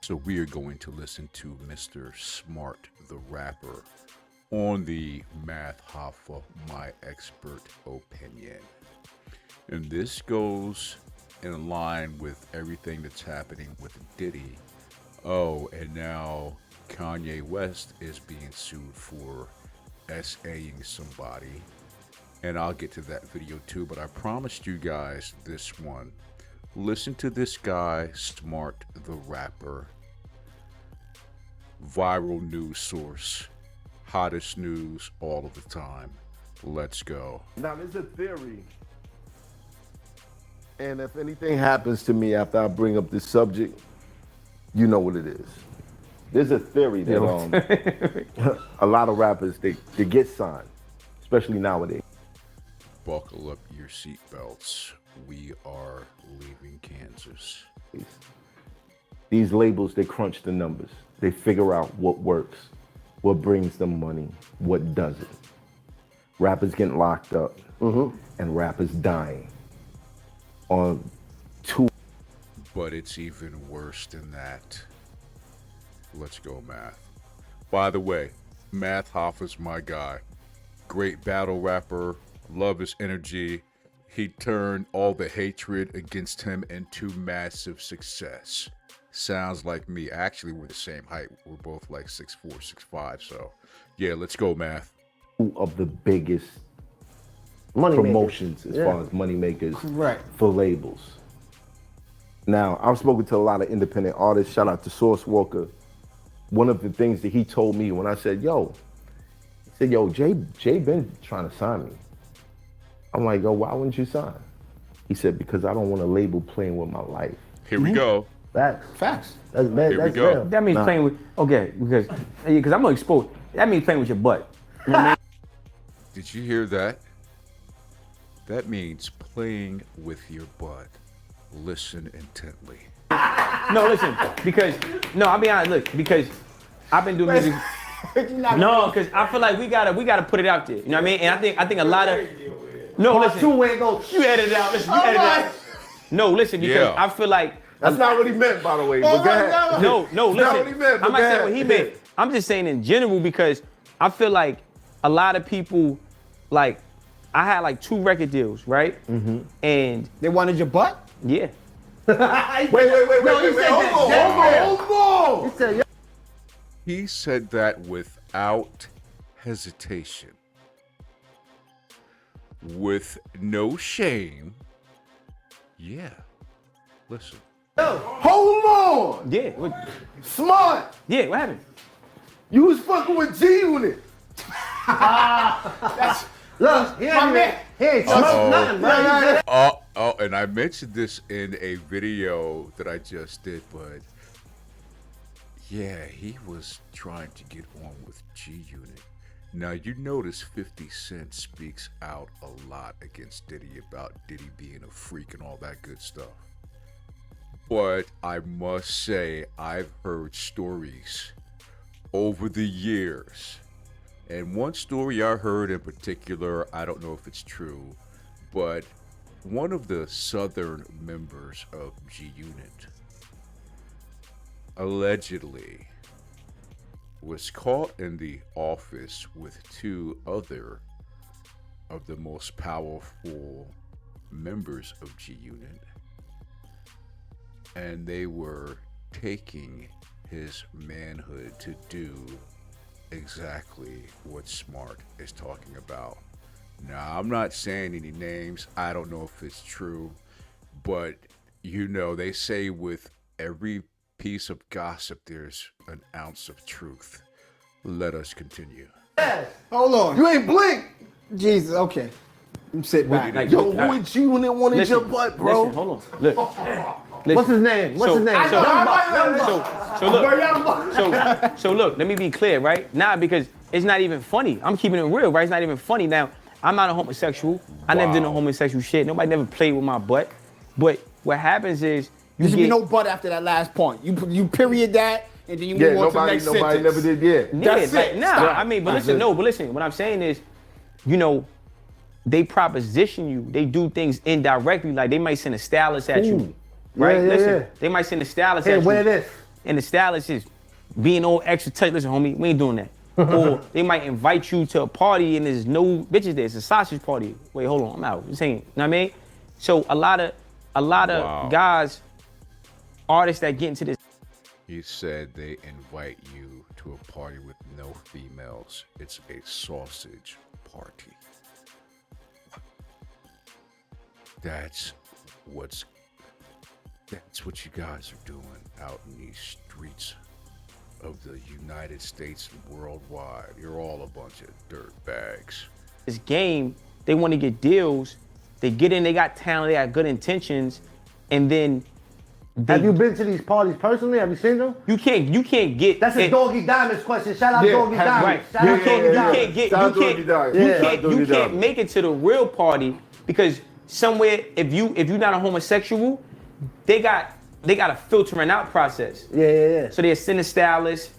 So we are going to listen to Mr. Smart, the rapper, on the Math HOFFA, my expert opinion. And this goes in line with everything that's happening with Diddy. Oh, and now Kanye West is being sued for SAing somebody. And I'll get to that video too, but I promised you guys this one. Listen to this guy, Smart the rapper. Viral news source. Hottest news all of the time. Let's go. Now, there's a theory. And if anything happens to me after I bring up this subject, you know what it is. There's a theory that a lot of rappers, they get signed, especially nowadays. Buckle up your seatbelts. We are leaving Kansas. These labels, they crunch the numbers. They figure out what works, what brings them money, what doesn't. Rappers getting locked up and rappers dying on two. But it's even worse than that. Let's go, Math. By the way, Math HOFFA's my guy. Great battle rapper. Love his energy. He turned all the hatred against him into massive success. Sounds like me. Actually, we're the same height. We're both like 6'4", 6'5". So, yeah, let's go, Math. Two of the biggest money promotions makers. as far as money makers Correct. for labels. Now, I've spoken to a lot of independent artists. Shout out to Source Walker. One of the things that he told me when I said, he said, Jay been trying to sign me. I'm like, why wouldn't you sign? He said, because I don't want a label playing with my life. Here we go. Facts. That's we go. real. That means playing with, because I'm gonna expose, that means playing with your butt. You know what I mean? Did you hear that? That means playing with your butt. Listen intently. No, listen, I'll be honest, look, because I've been doing music. No, because I feel like we gotta put it out there. You know what I mean? And I think a lot of, no, listen. Two way goes. You edit it out, listen, you edit it out. No, listen, because I feel like. That's not what he meant, by the way, but go ahead. No, listen. not what he meant, but I'm not go saying what ahead. he meant. I'm just saying in general because I feel like a lot of people, like, I had like 2 record deals, right? And They wanted your butt? yeah. Wait, hold on. He said, He said that without hesitation. With no shame. Yeah. Listen. Hold on. Yeah. Smart. Yeah, what happened? You was fucking with G-Unit. look, he ain't trust nothing, bro. And I mentioned this in a video that I just did, but yeah, he was trying to get on with G-Unit. Now, you notice 50 Cent speaks out a lot against Diddy about Diddy being a freak and all that good stuff. But I must say, I've heard stories over the years. And one story I heard in particular, I don't know if it's true, but one of the southern members of G-Unit allegedly was caught in the office with 2 other of the most powerful members of G-Unit. And they were taking his manhood to do exactly what Smart is talking about. Now, I'm not saying any names. I don't know if it's true, but they say with every piece of gossip, there's an ounce of truth. Let us continue. Hold on. You ain't blink. Jesus, okay. Sit back. Like, Yo, who with G-Unit wanted your butt, bro? Listen, hold on. Look. What's his name? What's his name? So look, let me be clear, right? Nah, because it's not even funny. I'm keeping it real, right? It's not even funny. Now, I'm not a homosexual. I never did no homosexual shit. Nobody never played with my butt. But what happens is There should be no butt after that last point. You period that, and then you move on to the next nobody sentence. never did yet. That's it. Nah, I mean, but listen, what I'm saying is, they proposition you. They do things indirectly, like they might send a stylist at you. Right? Yeah, Listen, yeah. they might send a stylist at Hey, you. wear this. and the stylist is being all extra tight. Listen, homie, we ain't doing that. Or they might invite you to a party and there's no bitches there. It's a sausage party. Wait, hold on, I'm out. This ain't, you know what I mean? So a lot of Wow. guys, artists that get into this. He said they invite you to a party with no females. It's a sausage party. That's what you guys are doing out in these streets of the United States and worldwide. You're all a bunch of dirt bags. This game, they want to get deals. They get in, they got talent, they got good intentions, and then Have you been to these parties personally? Have you seen them? you can't get. That's a Doggy Diamonds question. Shout out Yeah, Doggy Diamonds. Right. Shout out Doggy Diamonds. You can't make it to the real party because somewhere if you're not a homosexual, they got a filtering out process. Yeah. So they'll send a stylist,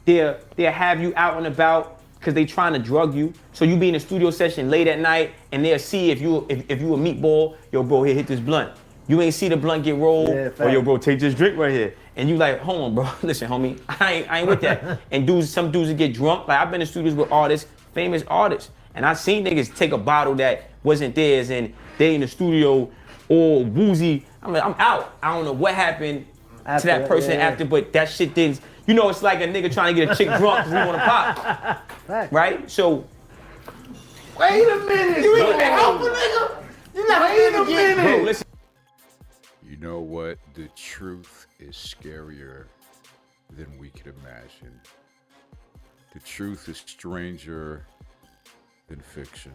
they'll have you out and about because they trying to drug you. So you be in a studio session late at night and they'll see if you a meatball, yo bro, here hit this blunt. You ain't see the blunt get rolled, or yo bro, take this drink right here. And you like, hold on bro, listen homie, I ain't with that. And some dudes that get drunk, like I've been in studios with artists, famous artists, and I seen niggas take a bottle that wasn't theirs and they in the studio all woozy. I'm out. I don't know what happened to that person after, but that shit didn't. You know, it's like a nigga trying to get a chick drunk because he want to pop. Right? So. Wait a minute. You ain't help a nigga? You not wait a minute. Bro, listen. You know what? The truth is scarier than we could imagine. The truth is stranger than fiction.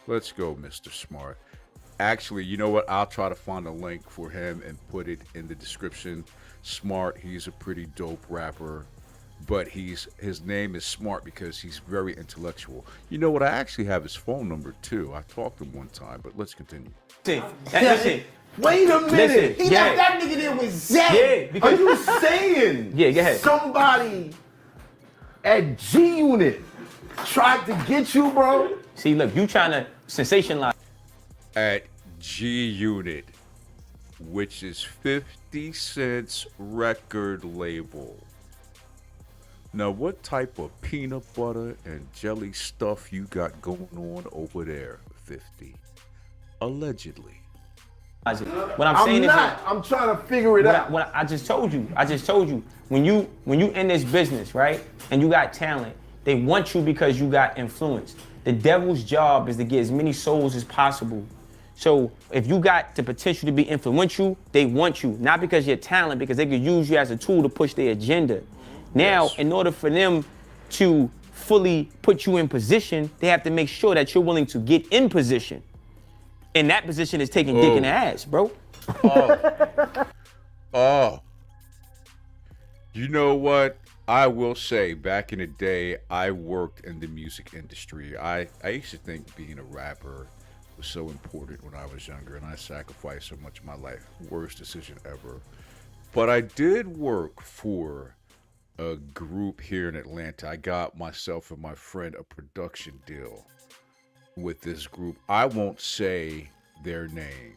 Let's go, Mr. Smart. Actually, you know what? I'll try to find a link for him and put it in the description. Smart, he's a pretty dope rapper, but his name is Smart because he's very intellectual. You know what? I actually have his phone number too. I talked to him one time, but let's continue. Listen. Wait a minute. Listen, He left that nigga there with Zach. Yeah, Are because you saying Yeah, go ahead. somebody at G Unit tried to get you, bro? see, look, you trying to sensationalize. At G Unit, which is 50 Cent's record label. Now, what type of peanut butter and jelly stuff you got going on over there, 50? Allegedly. What I'm saying is I'm trying to figure it out. what I just told you, when you in this business, right, and you got talent, they want you because you got influence. The devil's job is to get as many souls as possible. So if you got the potential to be influential, they want you, not because you're talent, because they could use you as a tool to push their agenda. Now, Yes. in order for them to fully put you in position, they have to make sure that you're willing to get in position. And that position is taking dick in the ass, bro. Oh. You know what? I will say, back in the day, I worked in the music industry. I used to think being a rapper was so important when I was younger, and I sacrificed so much of my life. Worst decision ever. But I did work for a group here in Atlanta. I got myself and my friend a production deal with this group. I won't say their names,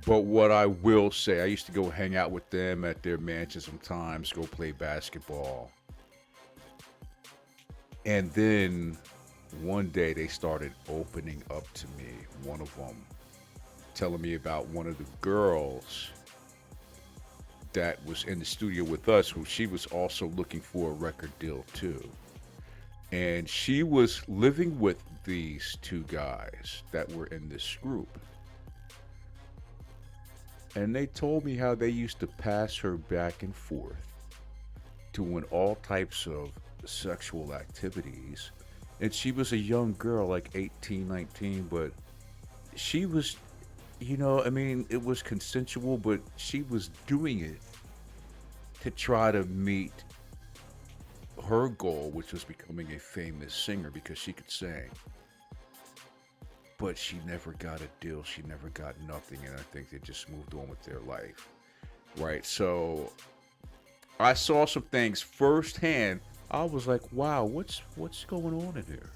but what I will say, I used to go hang out with them at their mansion sometimes, go play basketball. And then one day they started opening up to me, one of them telling me about one of the girls that was in the studio with us, who she was also looking for a record deal too. And she was living with these two guys that were in this group. And they told me how they used to pass her back and forth, doing all types of sexual activities. And she was a young girl, like 18, 19, but she was, you know, I mean, it was consensual, but she was doing it to try to meet her goal, which was becoming a famous singer because she could sing. But she never got a deal. She never got nothing. And I think they just moved on with their life. Right? So I saw some things firsthand. I was like, wow, what's going on in here?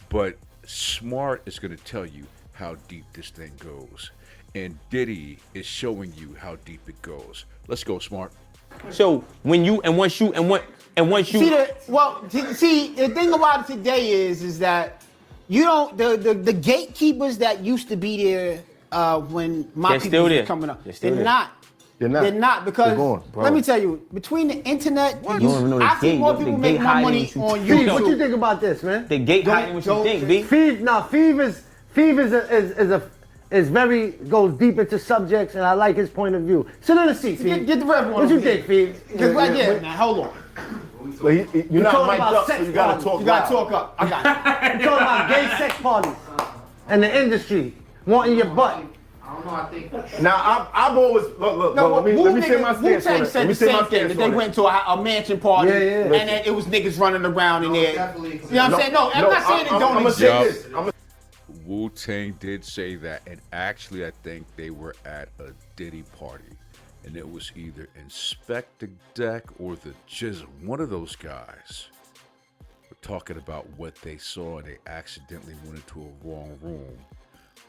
But Smart is going to tell you how deep this thing goes. And Diddy is showing you how deep it goes. Let's go, Smart. So when you once you See the thing about it today is that you don't the gatekeepers that used to be there when my They're people still was there. coming up. They're still They're there. not. They're not. They're not because They're gone, bro. let me tell you, between the internet, You don't even know the I see gate, more the people gate make more hiding money what you on think. YouTube. What you think about this, man? the gate hiding what you think, B. Feev is very goes deep into subjects, and I like his point of view. Sit in the seat, Feev. Get the rev on. What you think, Feev? Just right there, man. Hold on. But you're not talking mic'd about up, so sex you gotta parties. talk You gotta loud. talk up. I got it. I'm talking about gay sex parties and the industry wanting your butt. Now I've always look. Let me say my stance on Wu-Tang it. said Let me the say my same thing. stance That they on it. went to a mansion party, Yeah, yeah. and then it was niggas running around in there. You know what I'm saying? No, I'm not saying it don't I'ma exist. say this. I'ma- Wu-Tang did say that, and actually I think they were at a Diddy party, and it was either Inspector Deck or the Jizzle. One of those guys were talking about what they saw, and they accidentally went into a wrong room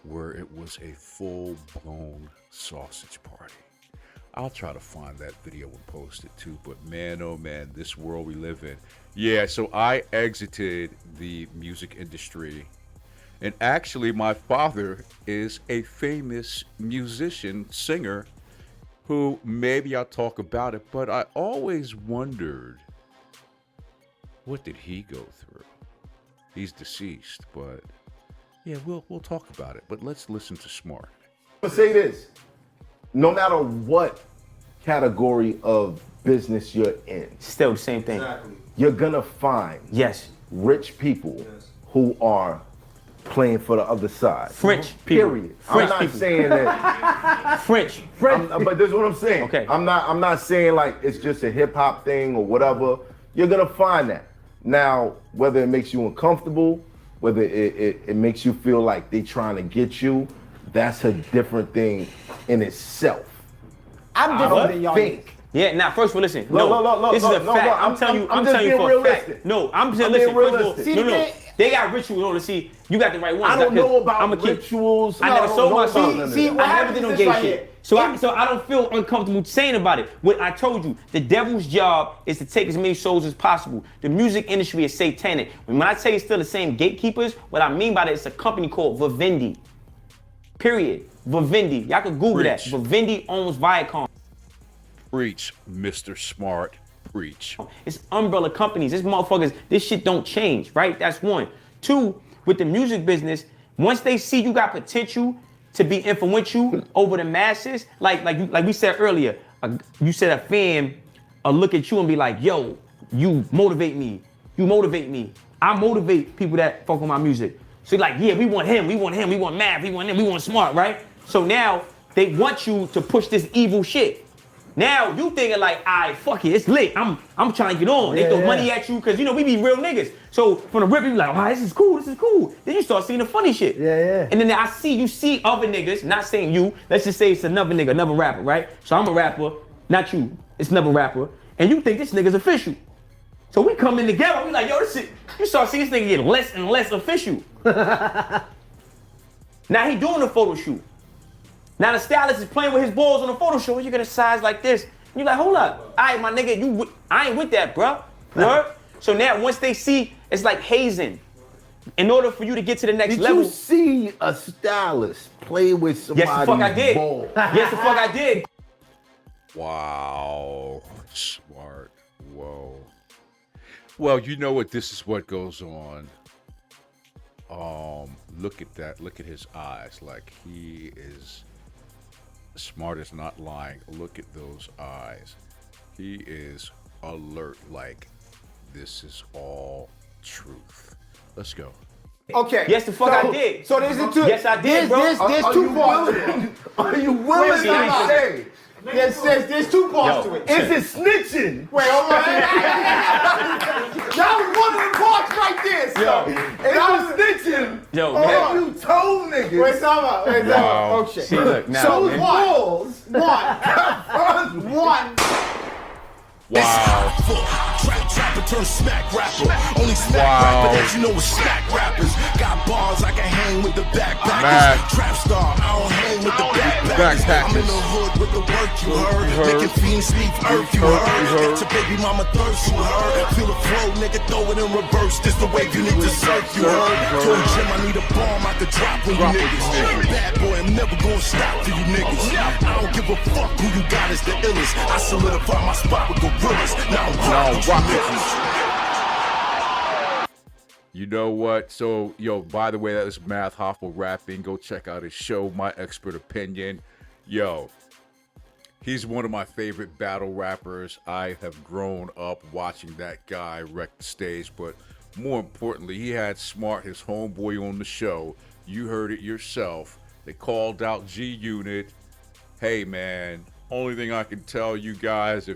where it was a full-blown sausage party. I'll try to find that video and post it too, but man, oh man, this world we live in. Yeah, so I exited the music industry. And actually, my father is a famous musician, singer, who maybe I'll talk about it, but I always wondered, what did he go through? He's deceased, but yeah, we'll talk about it. But let's listen to Smart. I'm gonna say this. No matter what category of business you're in, Still the same thing. you're gonna find Yes. rich people who are playing for the other side. French people. Period. French I'm not people. saying that. French. But this is what I'm saying. Okay. I'm not saying like it's just a hip hop thing or whatever. You're gonna find that. Now, whether it makes you uncomfortable, whether it makes you feel like they trying to get you, that's a different thing in itself. I'm different than y'all. think. Yeah, now first of all, listen. Look, This is a look, fact. look, I'm telling you, I'm I'm just telling you being for a realistic. fact. No, I'm just I'm listen. being First of all, realistic. no. They got rituals. No, see, you got the right ones. I don't know about I'ma keep- rituals. I never sold my something. shit. what I never happens did no is gay this right shit. here. So I don't feel uncomfortable saying about it. What I told you, the devil's job is to take as many souls as possible. The music industry is satanic. When I say it's still the same gatekeepers, what I mean by that, it's a company called Vivendi. Period. Vivendi. Y'all can Google that. Preach. Vivendi owns Viacom. Preach, Mr. Smart. Preach. It's umbrella companies. This motherfuckers, this shit don't change, right? That's one. Two, with the music business, once they see you got potential to be influential over the masses, like we said earlier, you said a fan look at you and be like, yo, you motivate me. You motivate me. I motivate people that fuck with my music. So you're like, yeah, we want him, we want Mav, we want him, we want Smart, right? So now they want you to push this evil shit. Now you thinking like, alright, fuck it, it's lit. I'm trying to get on. They throw money at you because you know we be real niggas. So from the rip, you be like, oh, this is cool. Then you start seeing the funny shit. Yeah. And then you see other niggas, not saying you, let's just say it's another nigga, another rapper, right? So I'm a rapper, not you. It's another rapper. And you think this nigga's official. So we come in together, we like, yo, this shit, you start seeing this nigga get less and less official. Now he doing a photo shoot. Now the stylist is playing with his balls on the photo shoot. You get a size like this. And you're like, hold up. All right, my nigga, I ain't with that, bro. Word? So now once they see, it's like hazing. In order for you to get to the next Did level. you see a stylist play with somebody's Yes, the fuck I did. ball? Yes, the fuck I did. Wow. Smart. Whoa. Well, you know what? This is what goes on. Look at that. Look at his eyes. Like he is... Smart is not lying. Look at those eyes. He is alert, like this is all truth. Let's go. Okay. Yes, the fuck I did. So there's the two. Yes, I did, bro. There's two parts to it. Are you willing Wait, to say? There's two parts to it. Is it snitching? Wait, hold on. That was one of the parts right there. So. That was snitching. Yo, If man. you told niggas. Wait, time out. Wow. Oh shit. See, look, now, So man. balls. one. Wow. Trap rapper turned smack rapper. Only smack rapper that you know is smack rappers. Got bars, I can hang with the backpackers. Trap star, I don't hang with the backpackers. I'm in the hood with the work you heard. Making fiends leave earth you heard. Get your baby mama thirst you heard. Feel the flow, nigga, throw it in reverse. This the wave you need to surf you heard. Told Jim I need a bomb I could drop on you niggas. Bad boy, I'm never gonna stop for you niggas. I don't give a fuck who you got is the illest. I solidify my spot with gorillas. Now I'm rocking with you. You know what? So, yo, by the way, that is Math Hoffa rapping. Go check out his show, My Expert Opinion. Yo, he's one of my favorite battle rappers. I have grown up watching that guy wreck the stage, but more importantly, he had Smart, his homeboy, on the show. You heard it yourself. They called out G-Unit. Hey, man, only thing I can tell you guys,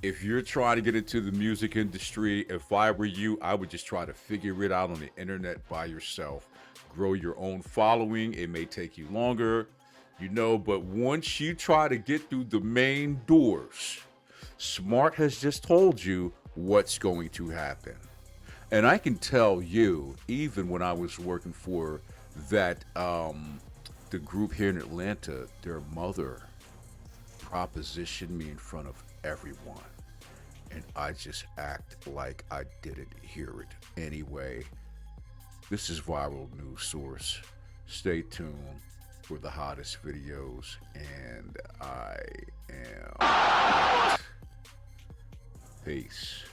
if you're trying to get into the music industry, if I were you, I would just try to figure it out on the internet by yourself. Grow your own following. It may take you longer, you know, but once you try to get through the main doors, Smart has just told you what's going to happen. And I can tell you, even when I was working for that, the group here in Atlanta, their mother propositioned me in front of everyone, and I just act like I didn't hear it anyway. This is Viral News Source. Stay tuned for the hottest videos, and I am out. Peace.